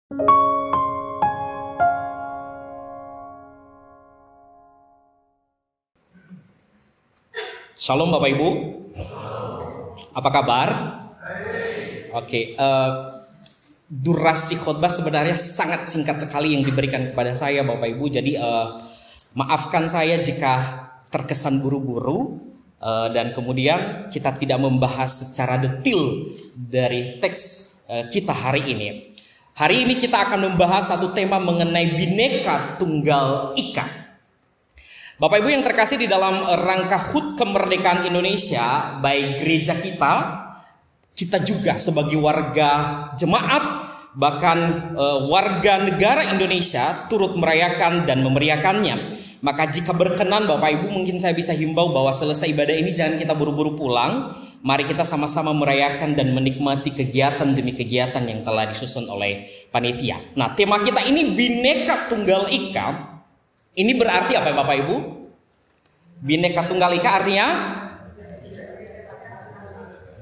Shalom Bapak Ibu. Apa kabar? Oke, durasi khotbah sebenarnya sangat singkat sekali yang diberikan kepada saya Bapak Ibu. Jadi maafkan saya jika terkesan buru-buru dan kemudian kita tidak membahas secara detail dari teks kita hari ini. Hari ini kita akan membahas satu tema mengenai Bhinneka Tunggal Ika. Bapak Ibu yang terkasih, di dalam rangka HUT kemerdekaan Indonesia, baik gereja kita juga sebagai warga jemaat, bahkan warga negara Indonesia turut merayakan dan memeriahkannya. Maka jika berkenan Bapak Ibu, mungkin saya bisa himbau bahwa selesai ibadah ini jangan kita buru-buru pulang. Mari kita sama-sama merayakan dan menikmati kegiatan demi kegiatan yang telah disusun oleh panitia. Nah, tema kita ini Bhinneka Tunggal Ika. Ini berarti apa Bapak Ibu? Bhinneka Tunggal Ika artinya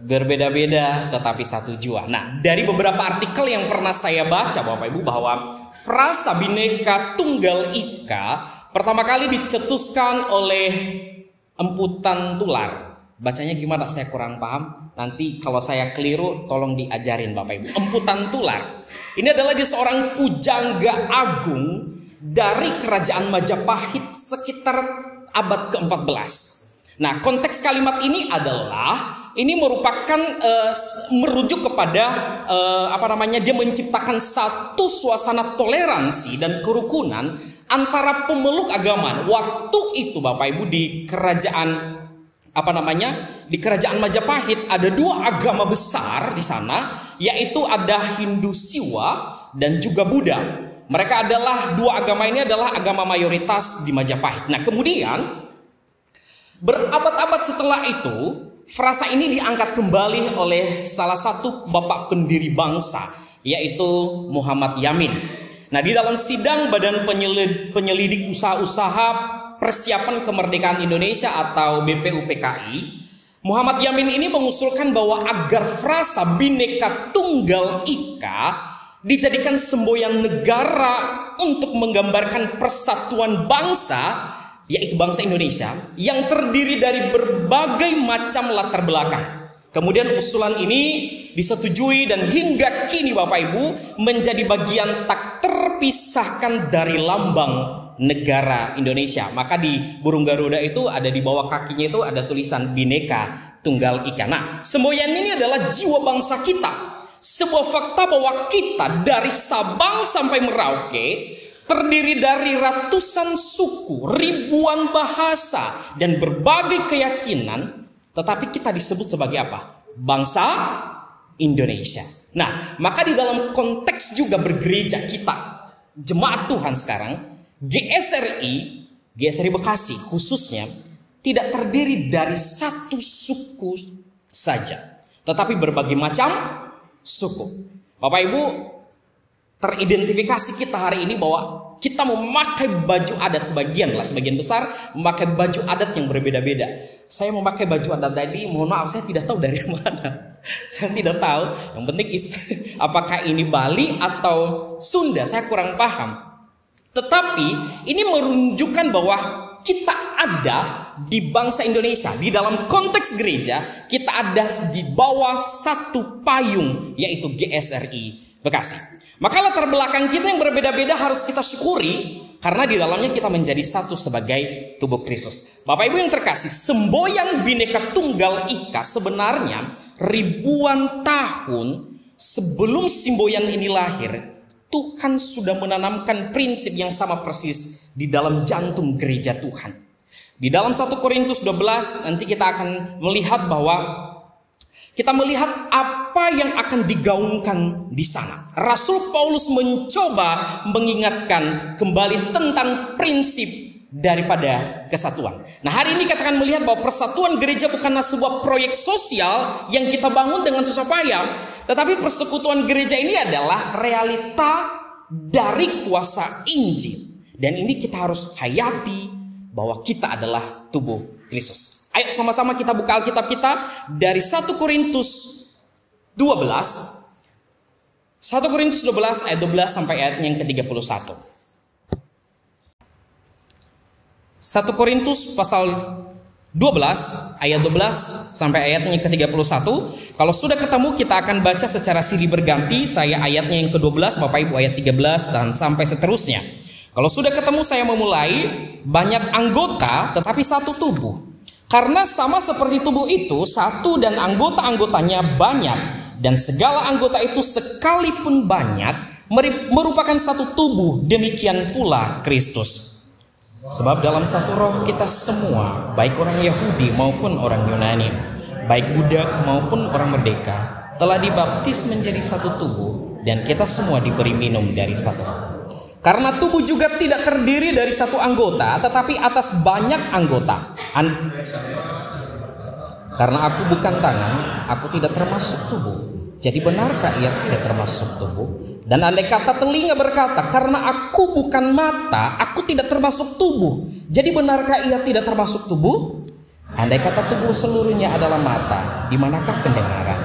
berbeda-beda tetapi satu jua. Nah, dari beberapa artikel yang pernah saya baca Bapak Ibu, bahwa frasa Bhinneka Tunggal Ika pertama kali dicetuskan oleh Emputan Tular. Bacanya gimana saya kurang paham. Nanti kalau saya keliru tolong diajarin Bapak Ibu. Emputan Tular ini adalah dia seorang pujangga agung dari kerajaan Majapahit sekitar abad ke-14. Nah, konteks kalimat ini adalah merupakan merujuk kepada dia menciptakan satu suasana toleransi dan kerukunan antara pemeluk agama. Waktu itu Bapak Ibu di kerajaan di kerajaan Majapahit ada dua agama besar di sana, yaitu ada Hindu Siwa dan juga Buddha. Mereka adalah dua agama ini adalah agama mayoritas di Majapahit. Nah, kemudian berabad-abad setelah itu, frasa ini diangkat kembali oleh salah satu bapak pendiri bangsa, yaitu Muhammad Yamin. Nah, di dalam sidang Badan Penyelidik Usaha-usaha Persiapan Kemerdekaan Indonesia atau BPUPKI, Muhammad Yamin ini mengusulkan bahwa agar frasa Bhinneka Tunggal Ika dijadikan semboyan negara untuk menggambarkan persatuan bangsa, yaitu bangsa Indonesia yang terdiri dari berbagai macam latar belakang. Kemudian usulan ini disetujui dan hingga kini Bapak Ibu menjadi bagian tak terpisahkan dari lambang negara Indonesia. Maka di burung Garuda itu ada di bawah kakinya itu ada tulisan Bhinneka Tunggal Ika. Nah, semboyan ini adalah jiwa bangsa kita. Sebuah fakta bahwa kita dari Sabang sampai Merauke terdiri dari ratusan suku, ribuan bahasa, dan berbagai keyakinan, tetapi kita disebut sebagai apa? Bangsa Indonesia. Nah, maka di dalam konteks juga bergereja kita, jemaat Tuhan sekarang, GSRI Bekasi khususnya, tidak terdiri dari satu suku saja, tetapi berbagai macam suku. Bapak Ibu, teridentifikasi kita hari ini bahwa kita memakai baju adat, sebagian besar memakai baju adat yang berbeda-beda. Saya memakai baju adat tadi, mohon maaf saya tidak tahu dari mana. Saya tidak tahu. Yang penting apakah ini Bali atau Sunda, saya kurang paham. Tetapi ini menunjukkan bahwa kita ada di bangsa Indonesia. Di dalam konteks gereja, kita ada di bawah satu payung, yaitu GSRI Bekasi. Maka latar belakang kita yang berbeda-beda harus kita syukuri, karena di dalamnya kita menjadi satu sebagai tubuh Kristus. Bapak Ibu yang terkasih, semboyan Bhinneka Tunggal Ika sebenarnya ribuan tahun sebelum semboyan ini lahir, Tuhan sudah menanamkan prinsip yang sama persis di dalam jantung gereja Tuhan. Di dalam 1 Korintus 12 nanti kita akan melihat bahwa kita melihat apa yang akan digaungkan di sana. Rasul Paulus mencoba mengingatkan kembali tentang prinsip daripada kesatuan. Nah, hari ini kita akan melihat bahwa persatuan gereja bukanlah sebuah proyek sosial yang kita bangun dengan susah payah, tetapi persekutuan gereja ini adalah realita dari kuasa Injil. Dan ini kita harus hayati bahwa kita adalah tubuh Kristus. Ayo sama-sama kita buka Alkitab kita dari 1 Korintus 12 1 Korintus 12 ayat 12 sampai ayat yang ke-31. 1 Korintus pasal 12 ayat 12 sampai ayatnya ke-31. Kalau sudah ketemu kita akan baca secara silih berganti. Saya ayatnya yang ke-12, Bapak Ibu ayat 13 dan sampai seterusnya. Kalau sudah ketemu saya memulai. Banyak anggota tetapi satu tubuh. Karena sama seperti tubuh itu satu dan anggota-anggotanya banyak, dan segala anggota itu sekalipun banyak merupakan satu tubuh, demikian pula Kristus. Sebab dalam satu roh kita semua, baik orang Yahudi maupun orang Yunani, baik budak maupun orang merdeka, telah dibaptis menjadi satu tubuh, dan kita semua diberi minum dari satu roh. Karena tubuh juga tidak terdiri dari satu anggota, tetapi atas banyak anggota. Karena aku bukan tangan, aku tidak termasuk tubuh. Jadi benarkah ia tidak termasuk tubuh? Dan andai kata telinga berkata, karena aku bukan mata, aku tidak termasuk tubuh. Jadi benarkah ia tidak termasuk tubuh? Andai kata tubuh seluruhnya adalah mata, di manakah pendengaran?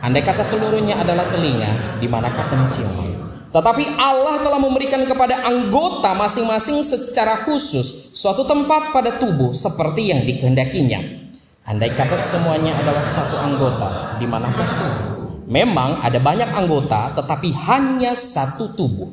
Andai kata seluruhnya adalah telinga, di manakah penciuman? Tetapi Allah telah memberikan kepada anggota masing-masing secara khusus suatu tempat pada tubuh seperti yang dikehendakinya. Andai kata semuanya adalah satu anggota, di manakah tubuh? Memang ada banyak anggota, tetapi hanya satu tubuh.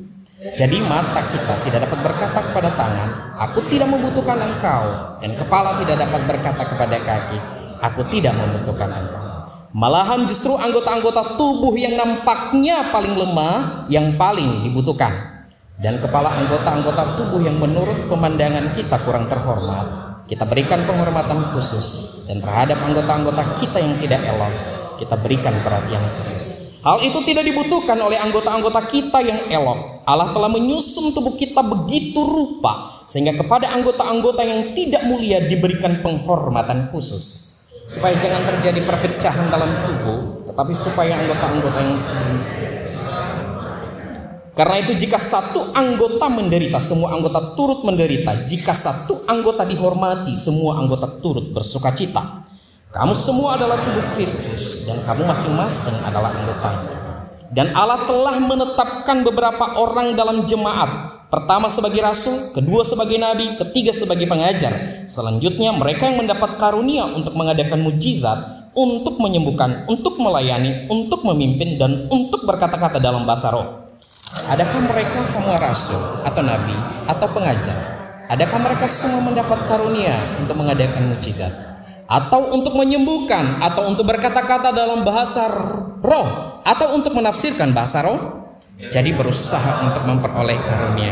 Jadi mata kita tidak dapat berkata kepada tangan, aku tidak membutuhkan engkau, dan kepala tidak dapat berkata kepada kaki, aku tidak membutuhkan engkau. Malahan justru anggota-anggota tubuh yang nampaknya paling lemah yang paling dibutuhkan. Dan kepala anggota-anggota tubuh yang menurut pemandangan kita kurang terhormat, kita berikan penghormatan khusus. Dan terhadap anggota-anggota kita yang tidak elok, kita berikan perhatian khusus. Hal itu tidak dibutuhkan oleh anggota-anggota kita yang elok. Allah telah menyusun tubuh kita begitu rupa, sehingga kepada anggota-anggota yang tidak mulia diberikan penghormatan khusus. Supaya jangan terjadi perpecahan dalam tubuh, tetapi supaya anggota-anggota yang... Karena itu jika satu anggota menderita, semua anggota turut menderita. Jika satu anggota dihormati, semua anggota turut bersukacita. Kamu semua adalah tubuh Kristus, dan kamu masing-masing adalah anggotanya. Dan Allah telah menetapkan beberapa orang dalam jemaat. Pertama sebagai rasul, kedua sebagai nabi, ketiga sebagai pengajar. Selanjutnya mereka yang mendapat karunia untuk mengadakan mujizat, untuk menyembuhkan, untuk melayani, untuk memimpin, dan untuk berkata-kata dalam bahasa roh. Adakah mereka semua rasul atau nabi atau pengajar? Adakah mereka semua mendapat karunia untuk mengadakan mujizat, atau untuk menyembuhkan, atau untuk berkata-kata dalam bahasa roh, atau untuk menafsirkan bahasa roh? Jadi berusaha untuk memperoleh karunia.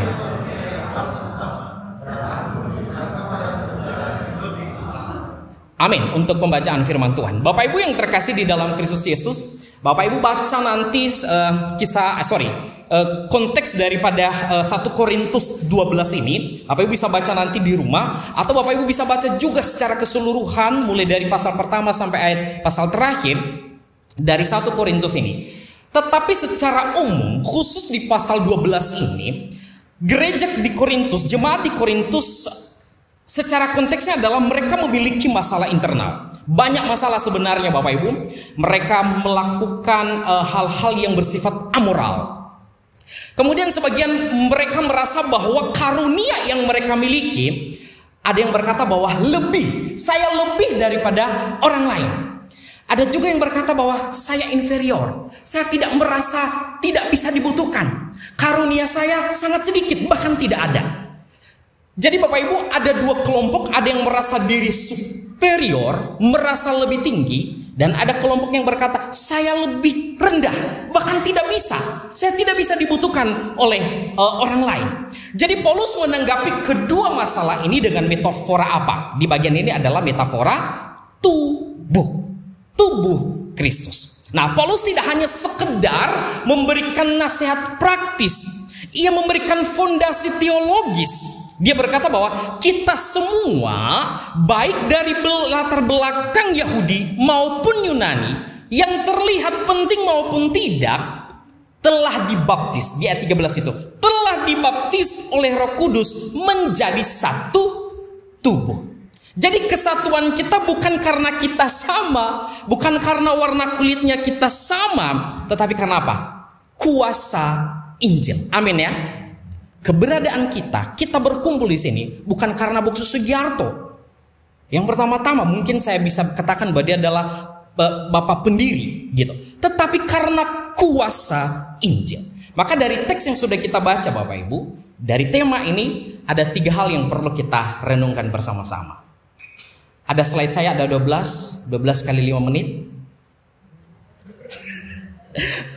Amin. Untuk pembacaan firman Tuhan. Bapak Ibu yang terkasih di dalam Kristus Yesus, Bapak Ibu baca nanti konteks daripada 1 Korintus 12 ini. Bapak Ibu bisa baca nanti di rumah, atau Bapak Ibu bisa baca juga secara keseluruhan mulai dari pasal pertama sampai ayat pasal terakhir dari 1 Korintus ini. Tetapi secara umum, khusus di pasal 12 ini, gereja di Korintus, jemaat di Korintus, secara konteksnya adalah mereka memiliki masalah internal. Banyak masalah sebenarnya Bapak Ibu. Mereka melakukan hal-hal yang bersifat amoral. Kemudian sebagian mereka merasa bahwa karunia yang mereka miliki, ada yang berkata bahwa saya lebih daripada orang lain. Ada juga yang berkata bahwa saya inferior, saya tidak merasa tidak bisa dibutuhkan. Karunia saya sangat sedikit, bahkan tidak ada. Jadi Bapak Ibu ada dua kelompok, ada yang merasa diri superior, merasa lebih tinggi, dan ada kelompok yang berkata saya lebih rendah, bahkan tidak bisa. Saya tidak bisa dibutuhkan oleh orang lain. Jadi Paulus menanggapi kedua masalah ini dengan metafora apa? Di bagian ini adalah metafora tubuh Kristus. Nah, Paulus tidak hanya sekedar memberikan nasihat praktis, ia memberikan fondasi teologis. Dia berkata bahwa kita semua, baik dari latar belakang Yahudi maupun Yunani, yang terlihat penting maupun tidak, telah dibaptis. Di ayat 13 itu, telah dibaptis oleh Roh Kudus menjadi satu tubuh. Jadi kesatuan kita bukan karena kita sama, bukan karena warna kulitnya kita sama, tetapi karena apa? kuasa Injil. Amin ya. Keberadaan kita berkumpul di sini bukan karena Buksu Sugiarto. Yang pertama-tama mungkin saya bisa katakan bahwa dia adalah bapak pendiri gitu. Tetapi karena kuasa Injil. Maka dari teks yang sudah kita baca Bapak Ibu, dari tema ini ada 3 hal yang perlu kita renungkan bersama-sama. Ada slide saya, ada 12 kali 5 menit.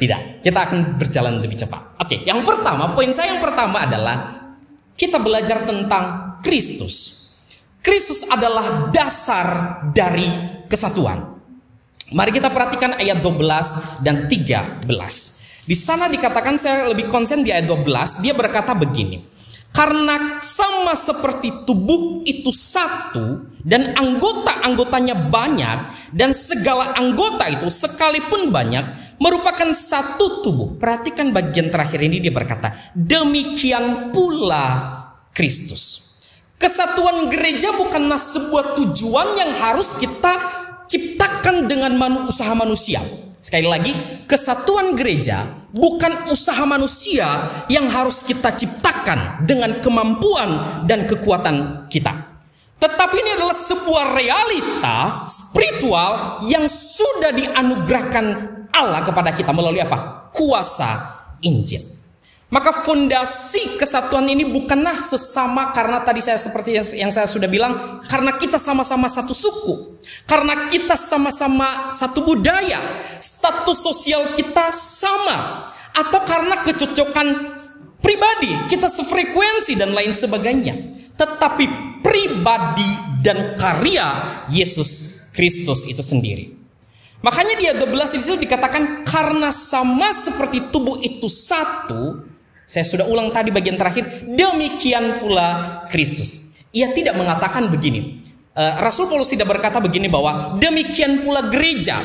Tidak, kita akan berjalan lebih cepat. Oke, yang pertama, poin saya yang pertama adalah kita belajar tentang Kristus. Kristus adalah dasar dari kesatuan. Mari kita perhatikan ayat 12 dan 13. Di sana dikatakan, saya lebih konsen di ayat 12, dia berkata begini. Karena sama seperti tubuh itu satu dan anggota-anggotanya banyak, dan segala anggota itu sekalipun banyak merupakan satu tubuh. Perhatikan bagian terakhir ini, dia berkata, demikian pula Kristus. Kesatuan gereja bukanlah sebuah tujuan yang harus kita ciptakan dengan usaha manusia. Sekali lagi, kesatuan gereja bukan usaha manusia yang harus kita ciptakan dengan kemampuan dan kekuatan kita. Tetapi ini adalah sebuah realita spiritual yang sudah dianugerahkan Allah kepada kita melalui apa? Kuasa Injil. Maka fondasi kesatuan ini bukanlah sesama karena tadi saya seperti yang saya sudah bilang, karena kita sama-sama satu suku, karena kita sama-sama satu budaya, status sosial kita sama, atau karena kecocokan pribadi, kita sefrekuensi dan lain sebagainya. Tetapi pribadi dan karya Yesus Kristus itu sendiri. Makanya di ayat 12 di situ dikatakan karena sama seperti tubuh itu satu. Saya sudah ulang tadi bagian terakhir, demikian pula Kristus. Ia tidak mengatakan begini. Rasul Paulus tidak berkata begini bahwa demikian pula gereja.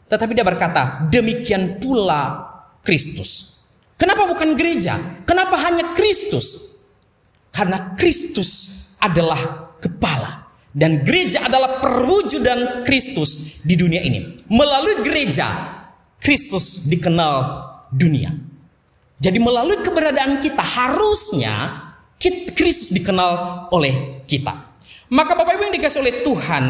Tetapi dia berkata demikian pula Kristus. Kenapa bukan gereja? Kenapa hanya Kristus? Karena Kristus adalah kepala. Dan gereja adalah perwujudan Kristus di dunia ini. Melalui gereja, Kristus dikenal dunia. Jadi melalui keberadaan kita harusnya Kristus dikenal oleh kita. Maka Bapak Ibu yang dikasih oleh Tuhan,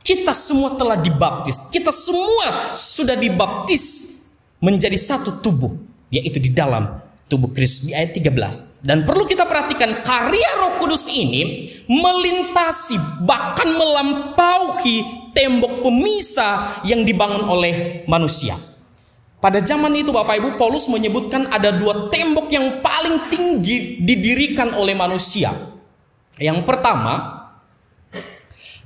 kita semua telah dibaptis. Kita semua sudah dibaptis menjadi satu tubuh, yaitu di dalam tubuh Kristus di ayat 13. Dan perlu kita perhatikan karya Roh Kudus ini melintasi bahkan melampaui tembok pemisah yang dibangun oleh manusia. Pada zaman itu Bapak Ibu, Paulus menyebutkan ada 2 tembok yang paling tinggi didirikan oleh manusia. Yang pertama,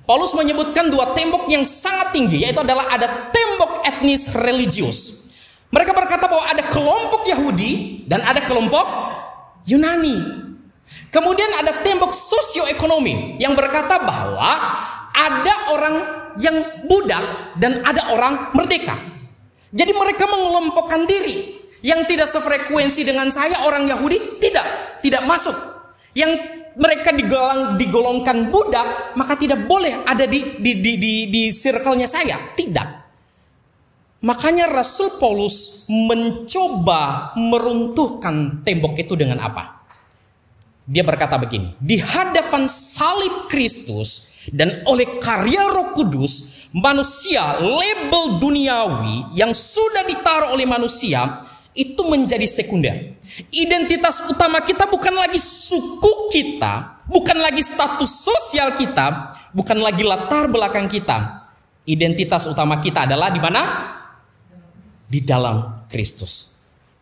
Paulus menyebutkan 2 tembok yang sangat tinggi, yaitu adalah ada tembok etnis religius. Mereka berkata bahwa ada kelompok Yahudi dan ada kelompok Yunani. Kemudian ada tembok sosioekonomi yang berkata bahwa ada orang yang budak dan ada orang merdeka. Jadi mereka mengelompokkan diri. Yang tidak sefrekuensi dengan saya, orang Yahudi tidak masuk. Yang mereka digolongkan budak, maka tidak boleh ada di circle-nya saya. Tidak. Makanya Rasul Paulus mencoba meruntuhkan tembok itu dengan apa? Dia berkata begini, di hadapan salib Kristus dan oleh karya Roh Kudus, manusia, label duniawi yang sudah ditaruh oleh manusia itu menjadi sekunder. Identitas utama kita bukan lagi suku kita, bukan lagi status sosial kita, bukan lagi latar belakang kita. Identitas utama kita adalah di mana? Di dalam Kristus.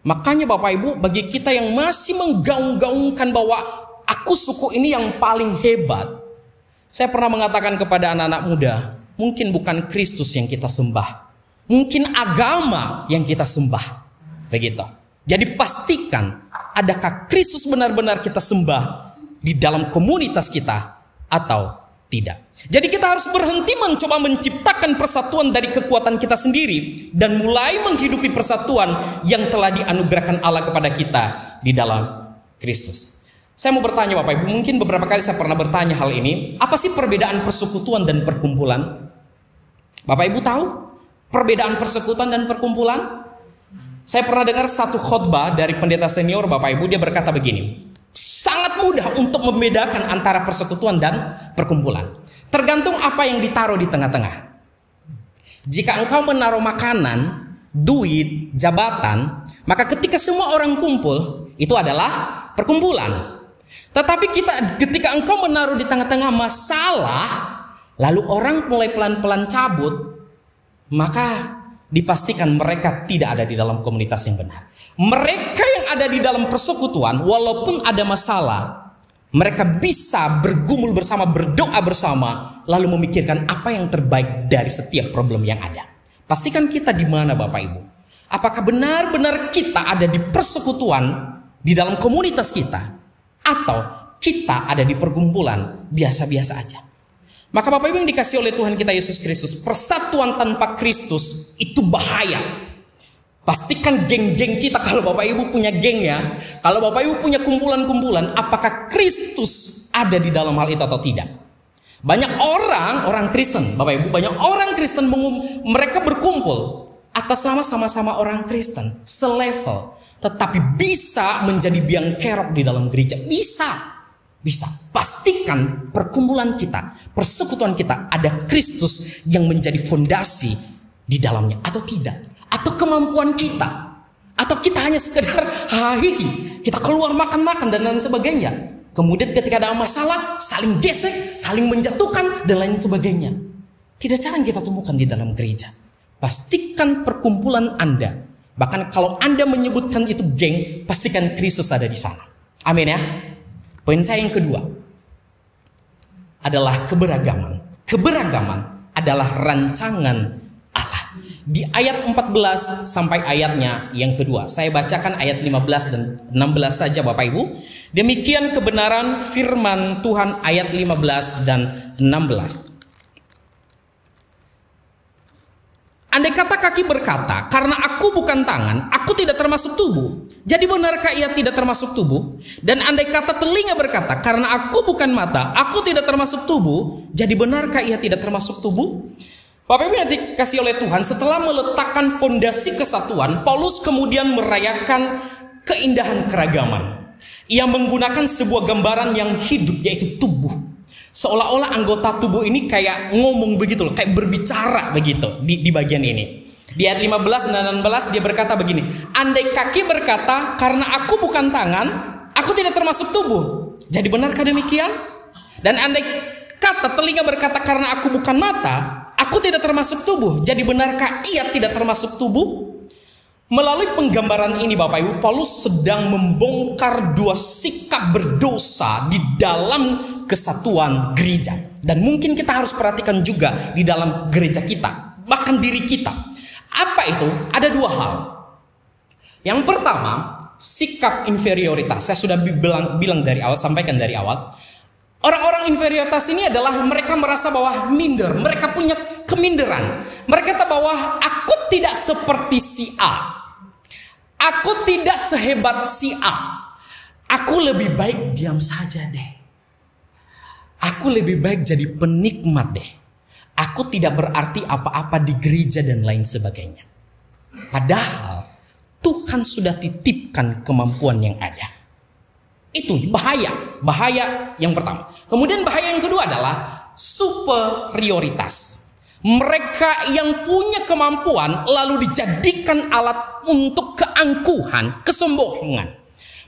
Makanya Bapak Ibu, bagi kita yang masih menggaung-gaungkan bahwa aku suku ini yang paling hebat, saya pernah mengatakan kepada anak-anak muda, mungkin bukan Kristus yang kita sembah, mungkin agama yang kita sembah. Begitu. Jadi pastikan, adakah Kristus benar-benar kita sembah di dalam komunitas kita atau tidak. Jadi kita harus berhenti mencoba menciptakan persatuan dari kekuatan kita sendiri dan mulai menghidupi persatuan yang telah dianugerahkan Allah kepada kita di dalam Kristus. Saya mau bertanya Bapak Ibu, mungkin beberapa kali saya pernah bertanya hal ini. Apa sih perbedaan persekutuan dan perkumpulan? Bapak Ibu tahu perbedaan persekutuan dan perkumpulan? Saya pernah dengar satu khotbah dari pendeta senior Bapak Ibu, dia berkata begini, sangat mudah untuk membedakan antara persekutuan dan perkumpulan. Tergantung apa yang ditaruh di tengah-tengah. Jika engkau menaruh makanan, duit, jabatan, maka ketika semua orang kumpul, itu adalah perkumpulan. Tetapi ketika engkau menaruh di tengah-tengah masalah, lalu orang mulai pelan-pelan cabut, maka dipastikan mereka tidak ada di dalam komunitas yang benar. Mereka yang ada di dalam persekutuan, walaupun ada masalah, mereka bisa bergumul bersama, berdoa bersama, lalu memikirkan apa yang terbaik dari setiap problem yang ada. Pastikan kita di mana Bapak Ibu? Apakah benar-benar kita ada di persekutuan di dalam komunitas kita, atau kita ada di perkumpulan biasa-biasa aja? Maka Bapak Ibu yang dikasih oleh Tuhan kita Yesus Kristus, persatuan tanpa Kristus itu bahaya. Pastikan geng-geng kita, kalau Bapak Ibu punya geng ya, kalau Bapak Ibu punya kumpulan-kumpulan, apakah Kristus ada di dalam hal itu atau tidak? Banyak orang Kristen, Bapak Ibu, banyak orang Kristen mereka berkumpul atas nama sama-sama orang Kristen, selevel, tetapi bisa menjadi biang kerok di dalam gereja. Bisa. Pastikan perkumpulan kita, persekutuan kita ada Kristus yang menjadi fondasi di dalamnya atau tidak. Atau kemampuan kita, atau kita hanya sekedar kita keluar makan-makan dan lain sebagainya. Kemudian ketika ada masalah saling gesek, saling menjatuhkan dan lain sebagainya. Tidak jarang kita temukan di dalam gereja. Pastikan perkumpulan Anda, bahkan kalau Anda menyebutkan itu geng, pastikan Kristus ada di sana. Amin ya. Poin saya yang kedua adalah keberagaman. Keberagaman adalah rancangan Allah. Di ayat 14 sampai ayatnya yang kedua, saya bacakan ayat 15 dan 16 saja Bapak Ibu. Demikian kebenaran firman Tuhan ayat 15 dan 16. Andai kata kaki berkata, karena aku bukan tangan, aku tidak termasuk tubuh. Jadi benarkah ia tidak termasuk tubuh? Dan andai kata telinga berkata, karena aku bukan mata, aku tidak termasuk tubuh. Jadi benarkah ia tidak termasuk tubuh? Bapak Ibu yang dikasih oleh Tuhan, setelah meletakkan fondasi kesatuan, Paulus kemudian merayakan keindahan keragaman. Ia menggunakan sebuah gambaran yang hidup, yaitu tubuh. Seolah-olah anggota tubuh ini kayak ngomong begitu loh, kayak berbicara begitu di bagian ini. Di ayat 15 dan 16 dia berkata begini, andai kaki berkata, karena aku bukan tangan, aku tidak termasuk tubuh. Jadi benarkah demikian? Dan andai kata telinga berkata, karena aku bukan mata, aku tidak termasuk tubuh. Jadi benarkah ia tidak termasuk tubuh? Melalui penggambaran ini Bapak Ibu, Paulus sedang membongkar dua sikap berdosa di dalam kesatuan gereja. Dan mungkin kita harus perhatikan juga di dalam gereja kita, bahkan diri kita. Apa itu? Ada dua hal. Yang pertama, sikap inferioritas. Saya sudah bilang dari awal, sampaikan dari awal. Orang-orang inferioritas ini adalah mereka merasa bahwa minder, mereka punya keminderan. Mereka tahu bahwa aku tidak seperti si A. Aku tidak sehebat si A. Aku lebih baik diam saja deh. Aku lebih baik jadi penikmat deh. Aku tidak berarti apa-apa di gereja dan lain sebagainya. Padahal Tuhan sudah titipkan kemampuan yang ada. Itu bahaya yang pertama. Kemudian bahaya yang kedua adalah superioritas. Mereka yang punya kemampuan lalu dijadikan alat untuk keangkuhan, kesombongan.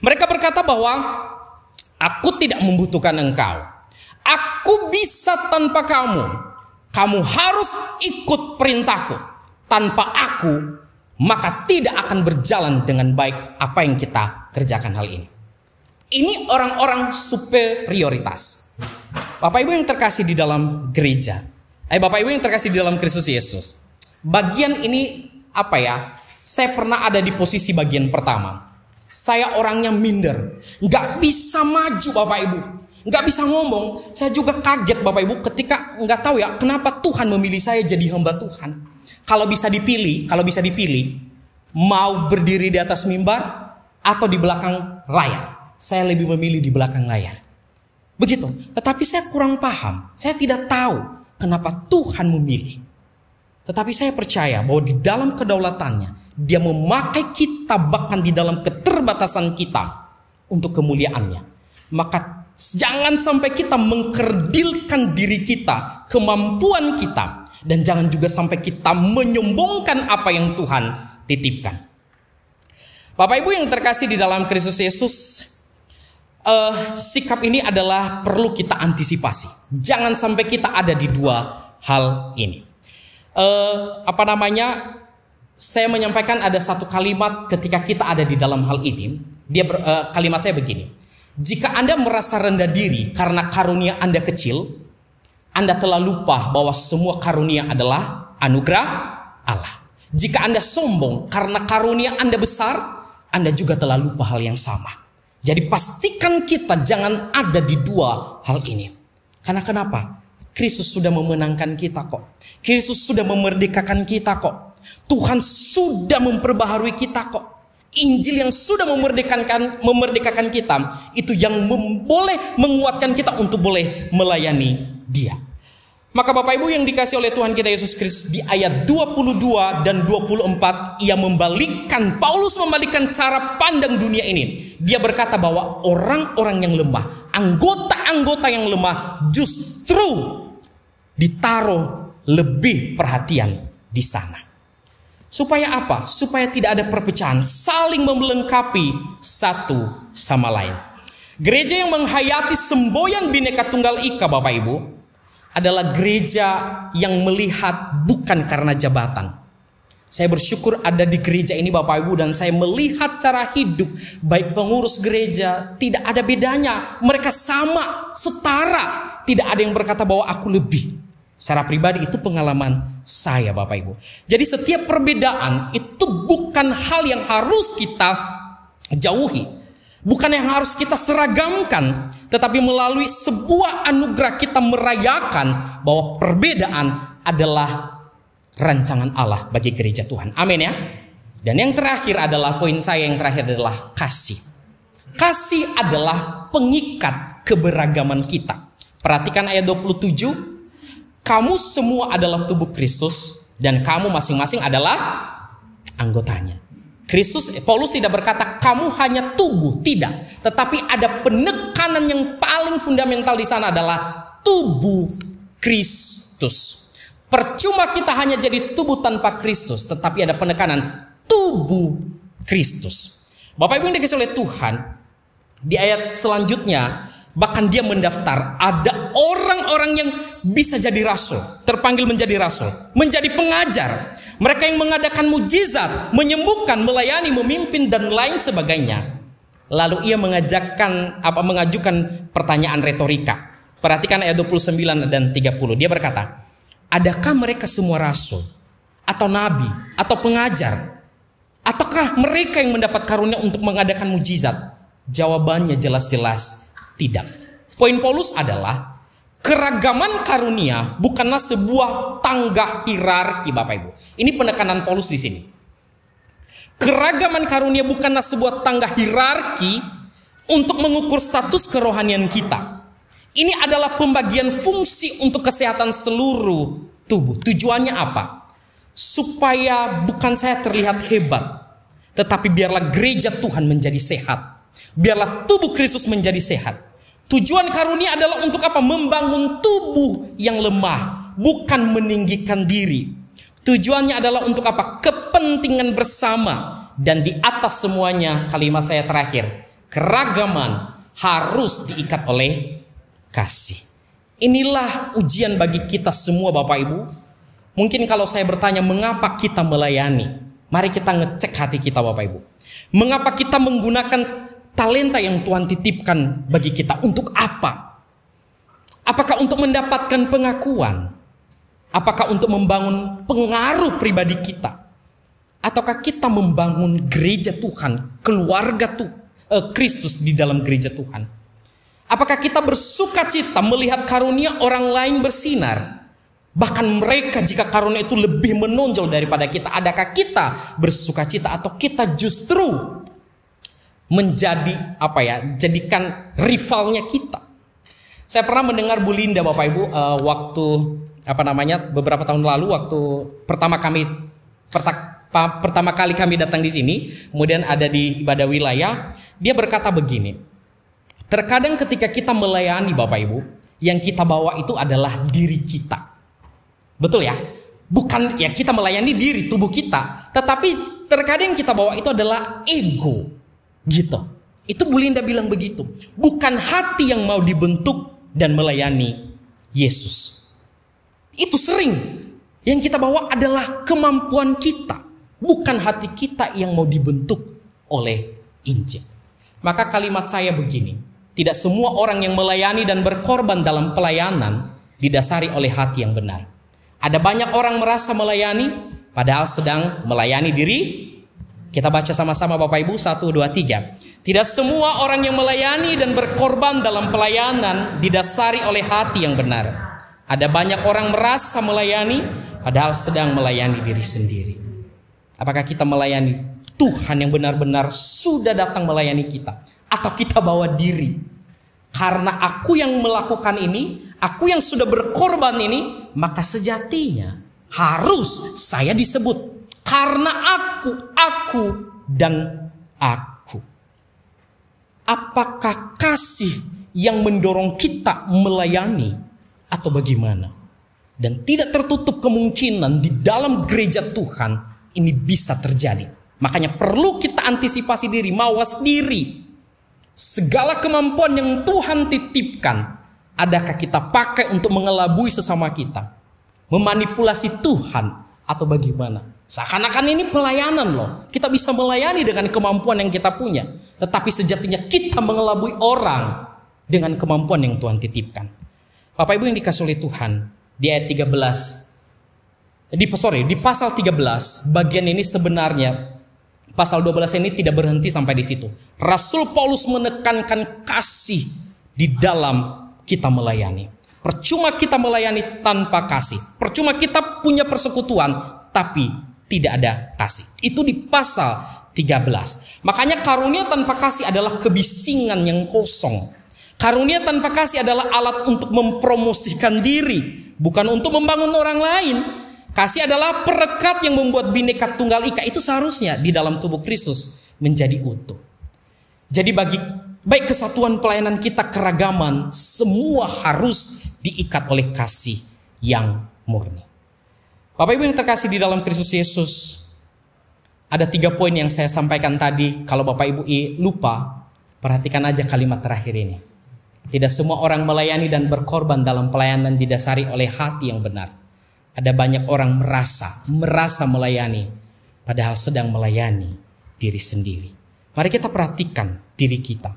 Mereka berkata bahwa aku tidak membutuhkan engkau. Aku bisa tanpa kamu. Kamu harus ikut perintahku. Tanpa aku, maka tidak akan berjalan dengan baik apa yang kita kerjakan hal ini. Ini orang-orang superioritas. Bapak Ibu yang terkasih di dalam gereja, Bapak Ibu yang terkasih di dalam Kristus Yesus, bagian ini saya pernah ada di posisi bagian pertama. Saya orangnya minder, nggak bisa maju Bapak Ibu, nggak bisa ngomong. Saya juga kaget Bapak Ibu ketika nggak tahu ya kenapa Tuhan memilih saya jadi hamba Tuhan. Kalau bisa dipilih, mau berdiri di atas mimbar atau di belakang layar, saya lebih memilih di belakang layar. Begitu. Tetapi saya kurang paham, saya tidak tahu kenapa Tuhan memilih. Tetapi saya percaya bahwa di dalam kedaulatannya, Dia memakai kita bahkan di dalam keterbatasan kita untuk kemuliaannya. Maka jangan sampai kita mengkerdilkan diri kita, kemampuan kita, dan jangan juga sampai kita menyombongkan apa yang Tuhan titipkan. Bapak Ibu yang terkasih di dalam Kristus Yesus, sikap ini adalah perlu kita antisipasi. Jangan sampai kita ada di dua hal ini. Saya menyampaikan ada satu kalimat ketika kita ada di dalam hal ini. Kalimat saya begini: jika Anda merasa rendah diri karena karunia Anda kecil, Anda telah lupa bahwa semua karunia adalah anugerah Allah. Jika Anda sombong karena karunia Anda besar, Anda juga telah lupa hal yang sama. Jadi pastikan kita jangan ada di dua hal ini. Karena kenapa? Kristus sudah memenangkan kita kok. Kristus sudah memerdekakan kita kok. Tuhan sudah memperbaharui kita kok. Injil yang sudah memerdekakan kita, itu yang boleh menguatkan kita untuk boleh melayani Dia. Maka Bapak Ibu yang dikasih oleh Tuhan kita Yesus Kristus, di ayat 22 dan 24, Paulus membalikkan cara pandang dunia ini. Dia berkata bahwa orang-orang yang lemah, anggota-anggota yang lemah justru ditaruh lebih perhatian di sana. Supaya apa? Supaya tidak ada perpecahan, saling melengkapi satu sama lain. Gereja yang menghayati semboyan Bhinneka Tunggal Ika, Bapak Ibu, adalah gereja yang melihat bukan karena jabatan. Saya bersyukur ada di gereja ini, Bapak Ibu, dan saya melihat cara hidup baik pengurus gereja, tidak ada bedanya. Mereka sama, setara. Tidak ada yang berkata bahwa aku lebih. Secara pribadi itu pengalaman saya, Bapak Ibu. Jadi setiap perbedaan itu bukan hal yang harus kita jauhi, bukan yang harus kita seragamkan, tetapi melalui sebuah anugerah kita merayakan bahwa perbedaan adalah rancangan Allah bagi gereja Tuhan. Amin ya. Dan yang terakhir adalah, poin saya yang terakhir adalah kasih. Kasih adalah pengikat keberagaman kita. Perhatikan ayat 27. Kamu semua adalah tubuh Kristus dan kamu masing-masing adalah anggotanya. Paulus tidak berkata kamu hanya tubuh, tidak. Tetapi ada penekanan yang paling fundamental di sana adalah tubuh Kristus. Percuma kita hanya jadi tubuh tanpa Kristus, tetapi ada penekanan tubuh Kristus. Bapak Ibu yang dikasihi oleh Tuhan, di ayat selanjutnya bahkan dia mendaftar, ada orang-orang yang bisa jadi rasul, terpanggil menjadi rasul, menjadi pengajar. Mereka yang mengadakan mujizat, menyembuhkan, melayani, memimpin, dan lain sebagainya. Lalu ia mengajukan pertanyaan retorika. Perhatikan ayat 29 dan 30. Dia berkata, adakah mereka semua rasul, atau nabi, atau pengajar? Ataukah mereka yang mendapat karunia untuk mengadakan mujizat? Jawabannya jelas-jelas tidak. Poin Paulus adalah keragaman karunia bukanlah sebuah tangga hierarki, Bapak Ibu. Ini penekanan Paulus di sini. Keragaman karunia bukanlah sebuah tangga hierarki untuk mengukur status kerohanian kita. Ini adalah pembagian fungsi untuk kesehatan seluruh tubuh. Tujuannya apa? Supaya bukan saya terlihat hebat, tetapi biarlah gereja Tuhan menjadi sehat. Biarlah tubuh Kristus menjadi sehat. Tujuan karunia adalah untuk apa? Membangun tubuh yang lemah, bukan meninggikan diri. Tujuannya adalah untuk apa? Kepentingan bersama. Dan di atas semuanya, kalimat saya terakhir, keragaman harus diikat oleh kasih. Inilah ujian bagi kita semua, Bapak Ibu. Mungkin kalau saya bertanya mengapa kita melayani, mari kita ngecek hati kita, Bapak Ibu. Mengapa kita menggunakan talenta yang Tuhan titipkan bagi kita, untuk apa? Apakah untuk mendapatkan pengakuan? Apakah untuk membangun pengaruh pribadi kita? Ataukah kita membangun gereja Tuhan, keluarga Kristus di dalam gereja Tuhan? Apakah kita bersuka cita melihat karunia orang lain bersinar? Bahkan mereka jika karunia itu lebih menonjol daripada kita, adakah kita bersuka cita atau kita justru menjadi jadikan rivalnya kita? Saya pernah mendengar Bu Linda, Bapak Ibu, waktu beberapa tahun lalu, waktu pertama pertama kali kami datang di sini, kemudian ada di ibadah wilayah, dia berkata begini. Terkadang ketika kita melayani Bapak Ibu, yang kita bawa itu adalah diri kita. Betul ya? Bukan ya kita melayani diri tubuh kita, tetapi terkadang yang kita bawa itu adalah ego. Gitu. Itu Bu Linda bilang begitu. Bukan hati yang mau dibentuk dan melayani Yesus. Itu sering. Yang kita bawa adalah kemampuan kita, bukan hati kita yang mau dibentuk oleh Injil. Maka kalimat saya begini, tidak semua orang yang melayani dan berkorban dalam pelayanan didasari oleh hati yang benar. Ada banyak orang merasa melayani, padahal sedang melayani diri. Kita baca sama-sama Bapak Ibu, 1, 2, 3. Tidak semua orang yang melayani dan berkorban dalam pelayanan didasari oleh hati yang benar. Ada banyak orang merasa melayani, padahal sedang melayani diri sendiri. Apakah kita melayani Tuhan yang benar-benar sudah datang melayani kita? Atau kita bawa diri? Karena aku yang melakukan ini, aku yang sudah berkorban ini, maka sejatinya harus saya disebut. Karena aku, dan aku. Apakah kasih yang mendorong kita melayani atau bagaimana? Dan tidak tertutup kemungkinan di dalam gereja Tuhan ini bisa terjadi. Makanya perlu kita antisipasi diri, mawas diri. Segala kemampuan yang Tuhan titipkan, adakah kita pakai untuk mengelabui sesama kita? Memanipulasi Tuhan atau bagaimana? Seakan-akan ini pelayanan loh. Kita bisa melayani dengan kemampuan yang kita punya. Tetapi sejatinya kita mengelabui orang dengan kemampuan yang Tuhan titipkan. Bapak Ibu yang dikasihi oleh Tuhan, di ayat 13, di pasal 13, bagian ini sebenarnya, pasal 12 ini tidak berhenti sampai di situ. Rasul Paulus menekankan kasih di dalam kita melayani. Percuma kita melayani tanpa kasih. Percuma kita punya persekutuan, tapi tidak ada kasih. Itu di pasal 13. Makanya karunia tanpa kasih adalah kebisingan yang kosong. Karunia tanpa kasih adalah alat untuk mempromosikan diri, bukan untuk membangun orang lain. Kasih adalah perekat yang membuat Bhinneka Tunggal Ika itu seharusnya di dalam tubuh Kristus menjadi utuh. Jadi baik kesatuan pelayanan kita, keragaman, semua harus diikat oleh kasih yang murni. Bapak Ibu yang terkasih di dalam Kristus Yesus, ada 3 poin yang saya sampaikan tadi. Kalau Bapak Ibu lupa, perhatikan aja kalimat terakhir ini. Tidak semua orang melayani dan berkorban dalam pelayanan didasari oleh hati yang benar. Ada banyak orang merasa melayani, padahal sedang melayani diri sendiri. Mari kita perhatikan diri kita.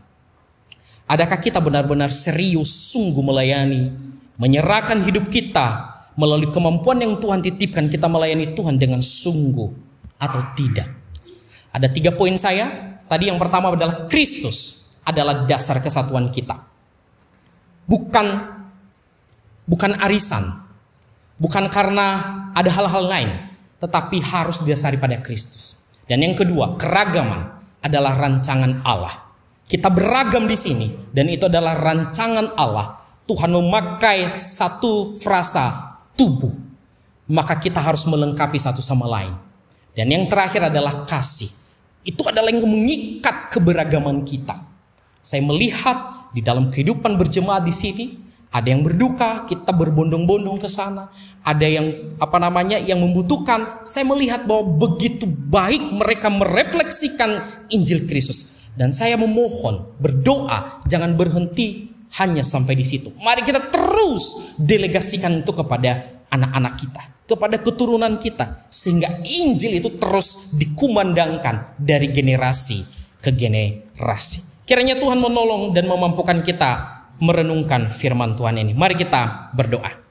Adakah kita benar-benar serius, sungguh melayani, menyerahkan hidup kita melalui kemampuan yang Tuhan titipkan, kita melayani Tuhan dengan sungguh atau tidak? Ada 3 poin saya. Tadi yang pertama adalah Kristus adalah dasar kesatuan kita. Bukan arisan, bukan karena ada hal-hal lain, tetapi harus didasari pada Kristus. Dan yang kedua, keragaman adalah rancangan Allah. Kita beragam di sini, dan itu adalah rancangan Allah. Tuhan memakai satu frasa tubuh, maka kita harus melengkapi satu sama lain. Dan yang terakhir adalah kasih. Itu adalah yang mengikat keberagaman kita. Saya melihat di dalam kehidupan berjemaat di sini, ada yang berduka, kita berbondong-bondong ke sana. Ada yang yang membutuhkan. Saya melihat bahwa begitu baik mereka merefleksikan Injil Kristus. Dan saya memohon, berdoa, jangan berhenti hanya sampai di situ. Mari kita terus delegasikan itu kepada anak-anak kita, kepada keturunan kita, sehingga Injil itu terus dikumandangkan dari generasi ke generasi. Kiranya Tuhan menolong dan memampukan kita merenungkan firman Tuhan ini. Mari kita berdoa.